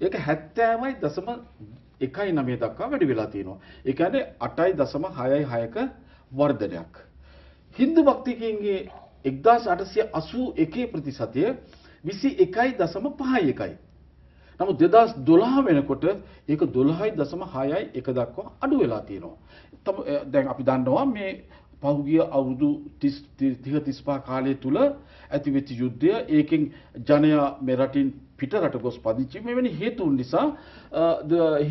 [SPEAKER 3] ඒක 70.19 දක්වා වැඩි වෙලා තියෙනවා. ඒ කියන්නේ 8.66ක වර්ධනයක්. හින්දු භක්තිකයන්ගේ 1881 ප්‍රතිශතය 21.51යි. නමුත් 2012 වෙනකොට ඒක 12.61 දක්වා අඩු වෙලා තියෙනවා. දැන් අපි දන්නවා මේ පහුගිය අවුරුදු 30-35 කාලය තුල ඇතිවෙච්ච යුද්ධය ඒකෙන් ජනයා මේ රටින් පිටරට ගොස් පදිංචි මෙවැනි හේතුන් නිසා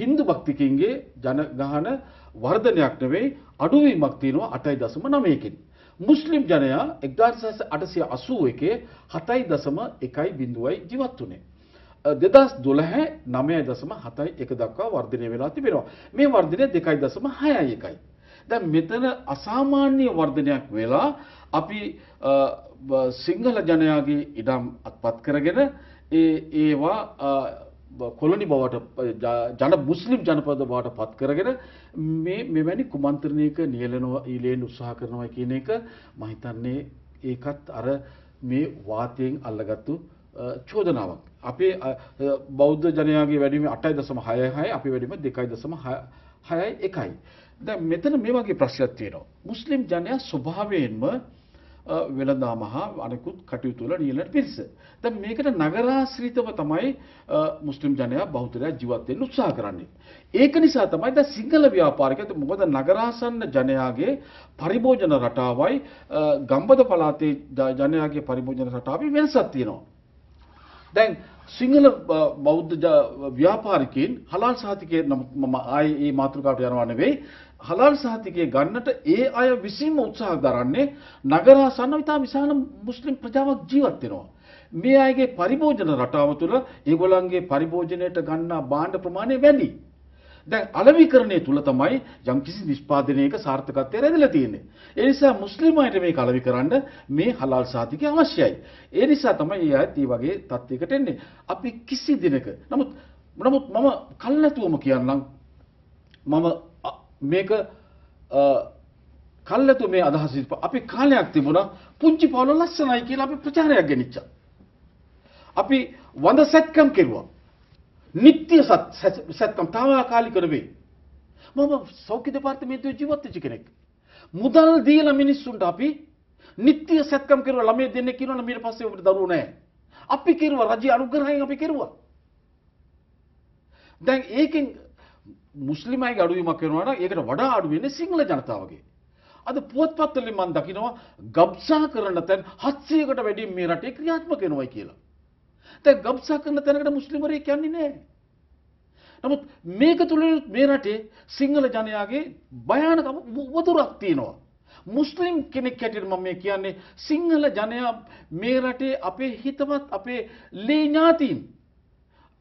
[SPEAKER 3] හින්දු භක්තිකයන්ගේ ජනගහන වර්ධනයක් නෙවෙයි අඩුවීමක් තියෙනවා 8.9කින්. මුස්ලිම් ජනයා 1881 7.1යි ජීවත් වුණේ. 2012 9.71 දක්වා වර්ධනය වෙලා තිබෙනවා. මේ වර්ධනය 2.61යි. දැන් මෙතන අසාමාන්‍ය වර්ධනයක් වෙලා අපි සිංහල ජනයාගේ ඉඩම් අත්පත් කරගෙන ඒවා කොලොනි බවට ජන මුස්ලිම් ජනපද බවට පත් කරගෙන මෙවැනි කුමන්ත්‍රණයක ඊළේන උත්සාහ කරනවා කියන එක මම හිතන්නේ ඒකත් අර මේ වාතයෙන් අල්ලගත්තු චෝදනාවක්. අපේ බෞද්ධ ජනයාගේ වැඩිම 8.66යි අපි වැඩිම 2.61යි. දැන් මෙතන මේ වගේ ප්‍රශ්නයක් තියෙනවා. මුස්ලිම් ජනයා ස්වභාවයෙන්ම වෙළඳාම හා අනෙකුත් කටයුතු වල නියැලෙන පිරිස. දැන් මේකට නගරාශ්‍රිතව තමයි මුස්ලිම් ජනයා බහුතරයක් ජීවත් වෙන්න උත්සාහ කරන්නේ. ඒක නිසා තමයි දැන් සිංහල ව්‍යාපාරිකයන්ට මොකද නගරාසන්න ජනයාගේ පරිභෝජන රටාවයි ගම්බද පළාතේ ජනයාගේ පරිභෝජන රටාවේ වෙනසක් තියෙනවා. දැන් සිංහල බෞද්ධ ව්‍යාපාරිකයන් හලාල් සහතිකයේ මම ආයේ මේ මාතෘකාවට යනවා නෙවෙයි හලාල් සහතිකයේ ගන්නට ඒ අය විසින්ම උත්සාහ දරන්නේ නගරාසන්න ඉතා විශාල මුස්ලිම් ප්‍රජාවක් ජීවත් වෙනවා. මේ අයගේ පරිභෝජන රටාව තුළ ඒගොල්ලන්ගේ පරිභෝජනයට ගන්නා භාණ්ඩ ප්‍රමාණය වැඩි. දැන් අලෙවිකරණය තුල තමයි යම්කිසි නිෂ්පාදනයක සාර්ථකත්වය රැඳිලා තියෙන්නේ. ඒ නිසා මුස්ලිම් අයට මේක අලෙවිකරන්න මේ හලාල් සහතිකය අවශ්‍යයි. ඒ නිසා තමයි මේ අයත් මේ වගේ තත්යකට එන්නේ. අපි කිසි දිනක නමුත් මම කල්ැතුවම කියන්නම් මම මේක කල්ැතුව මේ අදහස අපි කාලයක් තිබුණා පුංචි පවුල ලස්සනයි කියලා අපි ප්‍රචාරයක් ගෙනිච්චා. අපි වඳ සැත්කම් කෙරුවා. නිත්‍ය සත්කම් තාවකාලික නෙවෙයි. මම සෞඛ්‍ය දෙපාර්තමේන්තුවේ ජීවත් වෙච්ච කෙනෙක්. මුදල් දීලා මිනිස්සුන්ට අපි නිත්‍ය සත්කම් කරුවා ළමයි දෙන්නෙක් කියනවා ඊට පස්සේ ඔබට දරුවෝ නැහැ. අපි කෙරුවා රජයේ අනුග්‍රහයෙන් අපි කෙරුවා. දැන් ඒකෙන් මුස්ලිම් අයගේ අඩුවීමක් වෙනවා නම් ඒකට වඩා අඩු වෙන්නේ සිංහල ජනතාවගේ. අද පුවත්පත්වලින් මම දකිනවා ගබ්සා කරන තැන් 700කට වැඩි මේ රටේ ක්‍රියාත්මක වෙනවයි කියලා. දැන් ගබ්සා කරන තැනකට මුස්ලිම්වරයෙක් යන්නේ නැහැ. නමුත් මේක තුල මේ රටේ සිංහල ජනයාගේ භයානක වතුරක් තියෙනවා. මුස්ලිම් කෙනෙක් හැටියට මම මේ කියන්නේ සිංහල ජනයා මේ රටේ අපේ හිතවත් අපේ ලේ ඥාතීන්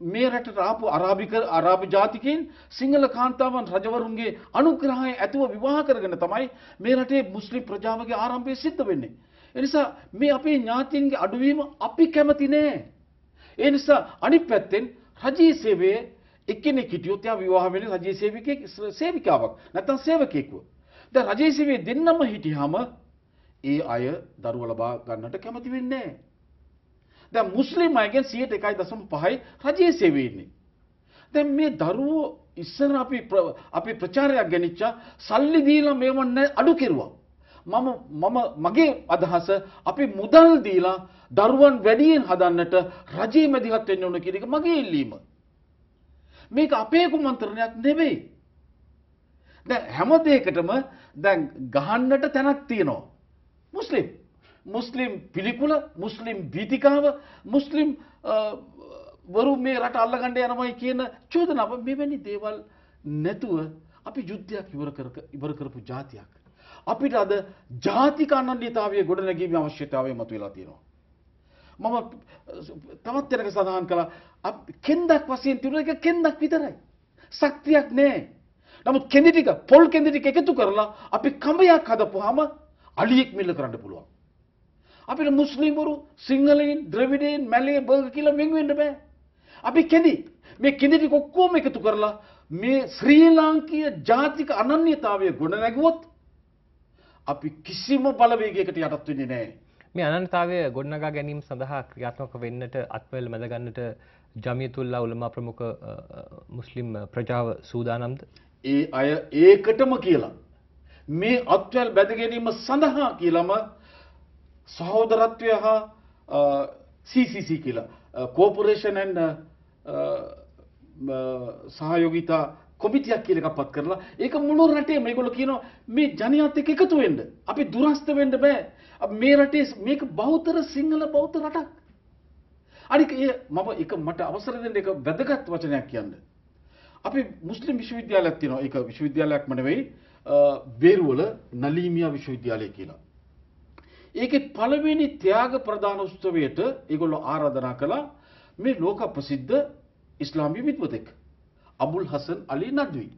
[SPEAKER 3] මේ රටට ආපු අරාබි ජාතිකයන් සිංහල කාන්තාවන් රජවරුන්ගේ අනුග්‍රහය ඇතුව විවාහ කරගෙන තමයි මේ රටේ මුස්ලිම් ප්‍රජාවගේ ආරම්භය සිද්ධ වෙන්නේ. ඒ නිසා මේ අපේ ඥාතීන්ගේ අඩුවීම අපි කැමති නෑ. ඒ නිසා අනිත් පැත්තෙන් රජයේ සේවයේ එක්කෙනෙක් හිටියොත් යා විවාහ වෙන්නේ රජයේ සේවිකාවක් නැත්නම් සේවකයෙක්ව. දැන් රජයේ සේවයේ දෙන්නම හිටියාම ඒ අය දරුවා ලබා ගන්නට කැමති වෙන්නේ නෑ. දැන් මුස්ලිම් අයගෙන් 1.5යි රජයේ සේවයේ ඉන්නේ. දැන් මේ දරුවෝ ඉස්සර අපි ප්‍රචාරයක් ගෙනිච්ච සල්ලි දීලා මේවන්න අඩු කෙරුවා. මගේ අදහස අපි මුදල් දීලා දරුවන් වැඩියෙන් හදන්නට රජයේ මැදිහත් වෙන්න ඕන කියන එක මගේ ඉල්ලීම. මේක අපේ කුමන්ත්‍රණයක් නෙවෙයි. දැන් හැම දෙයකටම දැන් ගහන්නට තැනක් තියෙනවා. මුස්ලිම් පිළිකුල, මුස්ලිම් වීතිකාව, මුස්ලිම් වරු මේ රට අල්ලගන්න යනවායි කියන චෝදනාව මෙවැනි දේවල් නැතුව අපි යුද්ධයක් ඉවර කරපු ජාතියක්. අපිට අද ජාතික අනන්‍යතාවයේ ගොඩනැගීමේ අවශ්‍යතාවය මතුවලා තියෙනවා. මම තවත් තැනක සඳහන් කළා කෙන්දක් වශයෙන් තිබුණ එක කෙන්දක් විතරයි. ශක්තියක් නැහැ. නමුත් කෙඳි ටික පොල් කෙඳි ටික එකතු කරලා අපි කඹයක් හදපුවාම අලියෙක් මිල්ල කරන්න පුළුවන්. අපිට මුස්ලිම්වරු සිංහලයින් ද්‍රවිඩයන් මැලේ බර්ග කියලා වෙන් වෙන්න බෑ. අපි මේ කෙඳි ටික ඔක්කොම එකතු කරලා මේ ශ්‍රී ලාංකීය ජාතික අනන්‍යතාවය ගොඩනැගුවොත් අපි කිසිම බලවේගයකට යටත් වෙන්නේ නැහැ.
[SPEAKER 2] මේ අනන්‍යතාවය ගොඩනගා ගැනීම සඳහා ක්‍රියාත්මක වෙන්නට අත්වැල් මැද ගන්නට ජමියතුල්ලා උලමා ප්‍රමුඛ මුස්ලිම් ප්‍රජාව සූදානම්ද?
[SPEAKER 3] ඒ අය ඒකටම කියලා මේ අත්වැල් බැඳ ගැනීම සඳහා කියලාම සහෝදරත්වය හා CCC කියලා කෝපරේෂන් ඇන්ඩ් සහයෝගිතා කොමිටියක් කියලා එකක් පත් කරලා ඒක මුළු රටේ මේගොල්ලෝ කියනවා මේ ජනයාත් එක්ක එකතු වෙන්න. අපි දුරස්ත වෙන්න බෑ. මේ රටේ මේක බෞද්ධ සිංහල බෞද්ධ රටක්. අනික මට අවසර දෙන්න එක වැදගත් වචනයක් කියන්න. අපි මුස්ලිම් විශ්වවිද්‍යාලයක් තියෙනවා. ඒක විශ්වවිද්‍යාලයක්ම නෙවෙයි. බේරුවල නලීමියා විශ්වවිද්‍යාලය කියලා. ඒකේ පළවෙනි ත්‍යාග ප්‍රදාන උත්සවයට ඒගොල්ලෝ ආරාධනා කළා මේ ලෝක ප්‍රසිද්ධ ඉස්ලාමීය විද්වතෙක් අබුල් හසන් අලි නද්වි.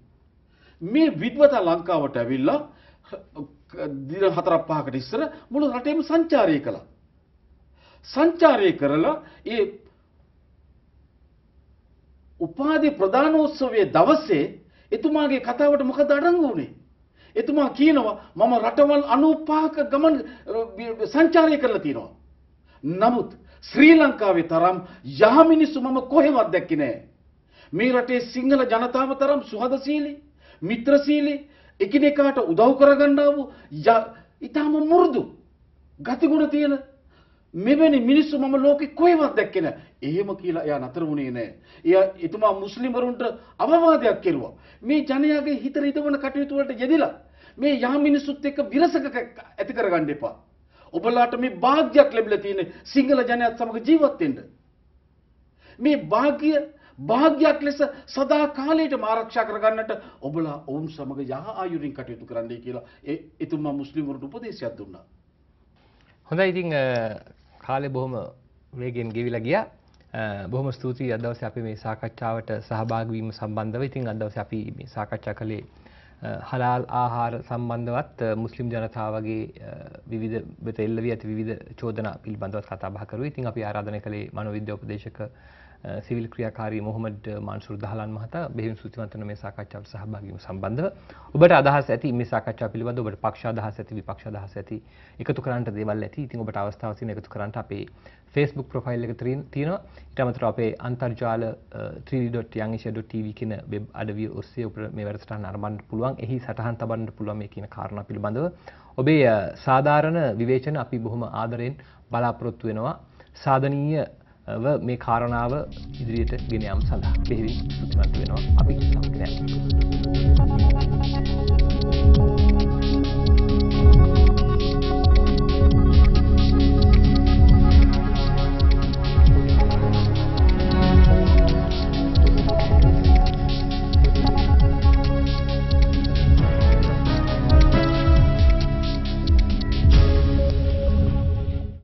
[SPEAKER 3] මේ විද්වතා ලංකාවට ඇවිල්ලා දින 4-5කට ඉස්සර මුළු රටේම සංචාරය කළා. සංචාරය කරලා ඒ උපාධි ප්‍රදානෝත්සවයේ දවසේ එතුමාගේ කතාවට මොකද අඩංගු වුනේ? එතුමා කියනවා මම රටවල් 95ක ගමන් සංචාරය කරලා තියෙනවා. නමුත් ශ්‍රී ලංකාවේ තරම් යහමිනිස්සු මම කොහෙවත් දැක්කේ නැහැ. මේ රටේ සිංහල ජනතාව තරම් සුහදශීලී, මිත්‍රශීලී, එකිනෙකාට උදව් කරගන්නා වූ ඊටම මුරුදු ගතිගුණ තියෙන මෙවැනි මිනිස්සු මම ලෝකෙ කොහෙවත් දැක්කේ නැහැ. එහෙම කියලා එයා නතර වුණේ නැහැ. එතුමා මුස්ලිම්වරුන්ට අවවාදයක් කෙරුවා. මේ ජනයාගේ හිත රිදවන කටයුතු වලට යෙදිලා මේ යහ මිනිස්සුත් එක්ක විරසක ඇති කරගන්න එපා. ඔබලාට මේ වාග්යක් ලැබිලා තියෙන සිංහල ජනයාත් සමග ජීවත් වෙන්න. මේ වාග්යක් ලෙස සදා කාලයටම ආරක්ෂා කරගන්නට ඔබලා ඔවුන් සමග යහ ආයුරින් කටයුතු කරන්නයි කියලා එතුමා මුස්ලිම්වරුන්ට උපදේශයක් දුන්නා.
[SPEAKER 2] හොඳයි ඉතින් කාලේ බොහොම වේගෙන් ගෙවිලා ගියා. බොහොම ස්තුතියි අද දවසේ අපි මේ සාකච්ඡාවට සහභාගී වීම සම්බන්ධව. ඉතින් අද දවසේ අපි මේ සාකච්ඡා කළේ හලාල් ආහාර සම්බන්ධවත් මුස්ලිම් ජනතාවගේ විවිධ වෙත එල්ල වී ඇති විවිධ චෝදනා පිළිබඳව කතා බහ කරුවා. ඉතින් අපි ආරාධනා කළේ මනෝවිද්‍යා උපදේශක සිවිල් ක්‍රියාකාරී මොහමඩ් මාන්සුර් දහලන් මහතා බෙහෙවින් සූතිවන්ත වන මේ සාකච්ඡාවට සහභාගී වීම සම්බන්ධව ඔබට අදහස් ඇති මේ සාකච්ඡාව පිළිබඳව ඔබට පක්ෂ අදහස් ඇති විපක්ෂ අදහස් ඇති එකතු කරන්නට දේවල් ඇති. ඉතින් ඔබට අවස්ථාවක් තියෙන එකතු කරන්නට අපේ Facebook ප්‍රොෆයිල් එක තියෙනවා. ඊට අමතරව අපේ අන්තර්ජාල 3d.youngasia.tv කියන වෙබ් අඩවිය ඔස්සේ ඔබට මේ වැඩසටහන නරඹන්න පුළුවන්. එහි සටහන් තබන්න පුළුවන් මේ කියන කාරණා පිළිබඳව. ඔබේ සාධාරණ විවේචන අපි බොහොම ආදරෙන් බලාපොරොත්තු වෙනවා. සාධනීය මේ කාරණාව ඉදිරියට ගෙන යාම සඳහා බෙහෙවින් සුදුසුමත් වෙනවා අපි සමග